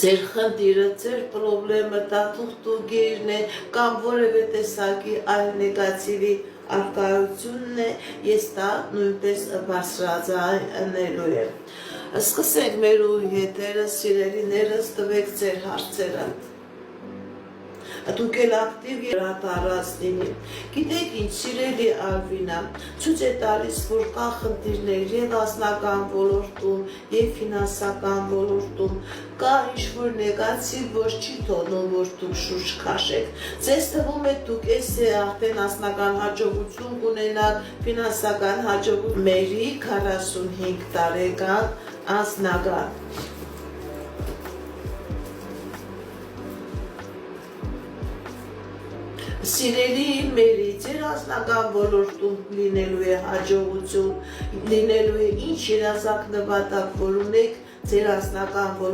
Ձեր խնդիրը, ձեր պրոբլեմը, դատուղտուգիրն է կամ որևէ տեսակի այլ նեգատիվի արկայությունն է, ես դա նույնպես բարձրաձայնելու եմ։ Սկսենք մեր ուղիները, սիրելիներս, տվեք ձեր հարցերը։ Դուք էլ ակտիվ երատարած լինի։ Գիտեք ինչ, սիրելի Ալվինա, ցույց է տալիս, որ կա խնդիրներ եւ անձնական ոլորտում, եւ ֆինանսական ոլորտում, կա ինչ-որ նեգատիվ, որ չի թողնում, որ դուք շուրջ քաշեք։ Ձեզ թվում է դուք էսե արդեն անձնական հաջողություն կունենաք, ֆինանսական հաջողություն։ Մերի 45 տարեկան անձնական Սիրելի Մերի, ձեր անձնական ոլորտում լինելու է հաջողություն, լինելու է ինչ երազանք նպատակ, որ ունեք ձեր անձնական ոլորտում